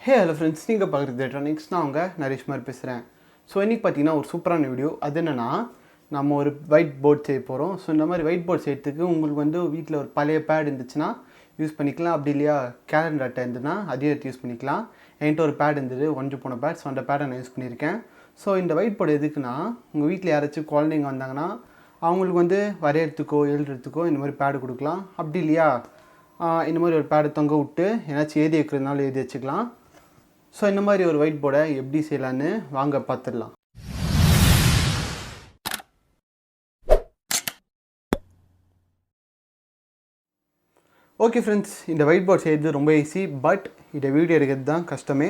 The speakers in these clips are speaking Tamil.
ஹலோ ஃப்ரெண்ட்ஸ், நீங்கள் பார்க்குறது எலக்ட்ரானிக்ஸ். நான் உங்கள் நரேஷ் மாதிரி பேசுகிறேன். ஸோ இன்றைக்கி பார்த்தீங்கன்னா ஒரு சூப்பரான வீடியோ. அது என்னென்னா, நம்ம ஒரு ஒயிட் போர்ட் செய்ய போகிறோம். ஸோ இந்த மாதிரி ஒயிட் போர்ட் செய்யறதுக்கு உங்களுக்கு வந்து வீட்டில் ஒரு பழைய பேட் இருந்துச்சுன்னா யூஸ் பண்ணிக்கலாம். அப்படி இல்லையா கேலண்டர் அட்டை இருந்ததுன்னா அதையும் எடுத்து யூஸ் பண்ணிக்கலாம். என்கிட்ட ஒரு பேட் இருந்தது, ஒன்று போன பேட். ஸோ அந்த பேடை நான் யூஸ் பண்ணியிருக்கேன். ஸோ இந்த ஒயிட் போர்டு எதுக்குன்னா, உங்கள் வீட்டில் யாராச்சும் குழந்தைங்க வந்தாங்கன்னா அவங்களுக்கு வந்து வரையறதுக்கோ எழுதுறதுக்கோ இந்த மாதிரி பேடு கொடுக்கலாம். அப்படி இல்லையா இந்த மாதிரி ஒரு பேடை தொங்க விட்டு ஏதாச்சும் எழுதி வைக்கிறதுனால எழுதி வச்சுக்கலாம். ஸோ இந்த மாதிரி ஒரு ஒயிட் போர்டை எப்படி செய்யலான்னு வாங்க பார்த்துடலாம். ஓகே ஃப்ரெண்ட்ஸ், இந்த ஒயிட் போர்ட் செய்கிறது ரொம்ப ஈஸி. பட் இதை வீடியோ எடுக்கிறது தான் கஷ்டமே.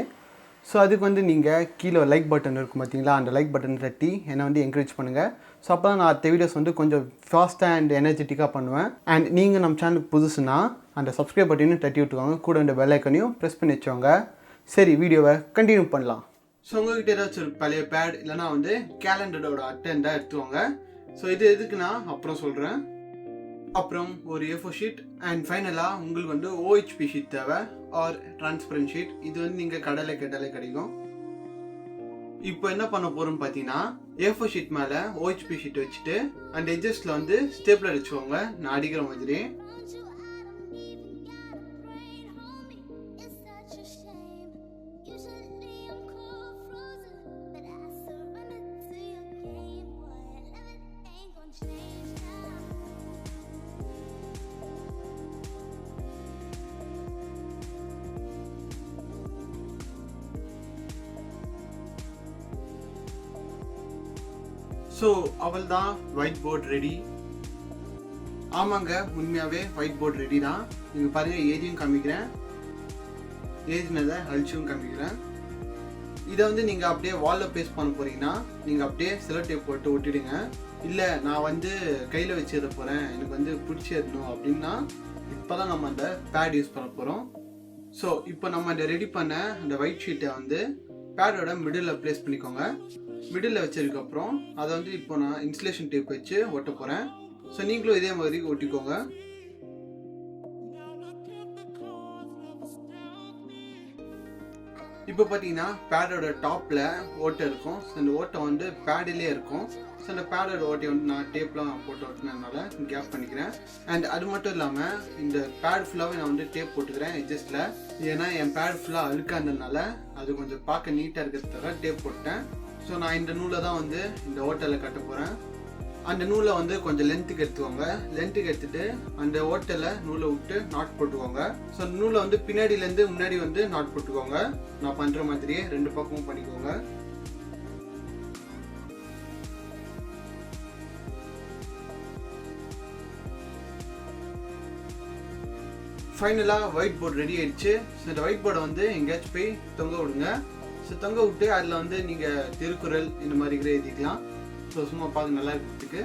ஸோ அதுக்கு வந்து நீங்கள் கீழே லைக் பட்டன் இருக்கும் பார்த்தீங்களா, அந்த லைக் பட்டன் தட்டி என்னை வந்து என்கரேஜ் பண்ணுங்கள். ஸோ அப்போ தான் நான் அடுத்த வீடியோஸ் வந்து கொஞ்சம் ஃபாஸ்ட்டாக அண்ட் எனர்ஜெட்டிக்காக பண்ணுவேன். அண்ட் நீங்கள் நம்ம சேனலுக்கு புதுசுனா அந்த சப்ஸ்கிரைப் பட்டனையும் தட்டி விட்டுக்கோங்க, கூட இந்த பெல் ஐக்கனையும் ப்ரெஸ் பண்ணி வச்சுக்கோங்க. சரி, வீடியோவை கண்டினியூ பண்ணலாம். ஸோ உங்கள்கிட்ட ஏதாச்சும் ஒரு பழைய பேட் இல்லைனா வந்து கேலண்டரோட அட்டை இருந்தால் எடுத்துவாங்க. ஸோ இது எதுக்குன்னா அப்புறம் சொல்கிறேன். அப்புறம் ஒரு A4 ஷீட் அண்ட் ஃபைனலாக உங்களுக்கு வந்து OHP ஷீட் தேவை, ஆர் டிரான்ஸ்பரண்ட் ஷீட். இது வந்து நீங்கள் கடையில் கேட்டாலே கிடைக்கும். இப்போ என்ன பண்ண போகிறோம்னு பார்த்தீங்கன்னா, A4 ஷீட் மேலே OHP ஷீட் வச்சுட்டு அந்த எட்ஜஸில் வந்து ஸ்டேப்லர் வச்சுக்கோங்க, நான் அடிக்கிற மாதிரி. ஸோ அவள் தான் ஒயிட் போர்ட் ரெடி. ஆமாங்க, உண்மையாகவே ஒயிட் போர்ட் ரெடி தான். நீங்கள் பாருங்கள், ஏஜையும் காமிக்கிறேன், ஏஜ்னதை அழிச்சும் காமிக்கிறேன். இதை வந்து நீங்கள் அப்படியே வாலில் பேஸ்ட் பண்ண போகிறீங்கன்னா நீங்கள் அப்படியே செலோ டேப் போட்டு ஒட்டிடுங்க. இல்லை நான் வந்து கையில் வச்சு எத போகிறேன், எனக்கு வந்து பிடிச்சி எதணும் அப்படின்னா இப்போ தான் நம்ம அந்த பேட் யூஸ் பண்ண போகிறோம். ஸோ இப்போ நம்ம அந்த ரெடி பண்ண அந்த ஒயிட் ஷீட்டை வந்து பேடோட மிடில் ப்ளேஸ் பண்ணிக்கோங்க. மிடில் வச்சதுக்கப்புறம் அதை வந்து இப்போ நான் இன்சுலேஷன் டேப் வச்சு ஒட்ட போகிறேன். ஸோ நீங்களும் இதே மாதிரி ஒட்டிக்கோங்க. இப்போ பார்த்தீங்கன்னா பேடோட டாப்பில் ஓட்டை இருக்கும். ஸோ அந்த ஓட்டை வந்து பேடிலே இருக்கும். ஸோ அந்த பேடோட ஓட்டையை வந்து நான் டேப்லாம் போட்டு ஓட்டினதுனால கேப் பண்ணிக்கிறேன். அண்ட் அது மட்டும் இல்லாமல் இந்த பேட் ஃபுல்லாகவே நான் வந்து டேப் போட்டுக்கிறேன் எட்ஜஸ்டில். ஏன்னா என் பேட் ஃபுல்லாக அழுக்காக இருந்ததுனால அது கொஞ்சம் பார்க்க நீட்டாக இருக்கிறதுக்காக டேப் போட்டேன். ஸோ நான் இந்த நூலை தான் வந்து இந்த ஓட்டலில் கட்ட போகிறேன். அந்த நூலை வந்து கொஞ்சம் லென்த்துக்கு எடுத்துக்கோங்க. லென்த்துக்கு எடுத்துகிட்டு அந்த ஓட்டலில் நூலை விட்டு நாட் போட்டுக்கோங்க. ஸோ அந்த நூலை வந்து பின்னாடியிலேருந்து முன்னாடி வந்து நாட் போட்டுக்கோங்க. நான் பண்ணுற மாதிரியே ரெண்டு பக்கமும் பண்ணிக்கோங்க. ஃபைனலாக ஒயிட் போர்டு ரெடி ஆயிடுச்சு. ஸோ இந்த ஒயிட் போர்டை வந்து எங்கேயாச்சும் போய் தொங்க விடுங்க. ஸோ தொங்க விட்டு அதில் வந்து நீங்கள் திருக்குறள் இந்த மாதிரி கூட எழுதிக்கலாம். ஸோ சும்மா பார்க்க நல்லா இருக்கிறதுக்கு.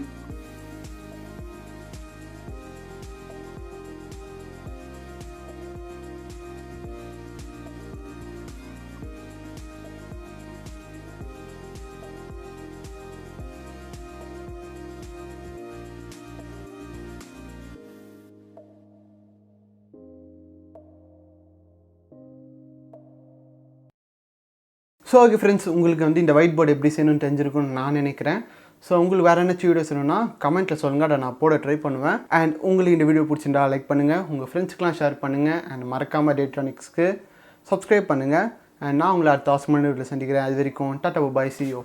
ஸோ ஓகே ஃப்ரெண்ட்ஸ், உங்களுக்கு வந்து இந்த ஒயிட் போர்டு எப்படி செய்யணும்னு தெரிஞ்சிருக்கும்னு நான் நினைக்கிறேன். ஸோ உங்களுக்கு வேறு என்ன வீடியோஸ் வேணும்னா கமெண்ட்டில் சொல்லுங்கள், அதை நான் போட ட்ரை பண்ணுவேன். அண்ட் உங்களுக்கு இந்த வீடியோ பிடிச்சிருந்தா லைக் பண்ணுங்கள், உங்கள் ஃப்ரெண்ட்ஸ்க்கெலாம் ஷேர் பண்ணுங்கள். அண்ட் மறக்காமல் எலக்ட்ரானிக்ஸ்க்கு சப்ஸ்கிரைப் பண்ணுங்கள். அண்ட் நான் உங்களை அடுத்த அவசரமான வீடியோவில் சந்திக்கிறேன். அது வரைக்கும் டாடா, பாய், see you.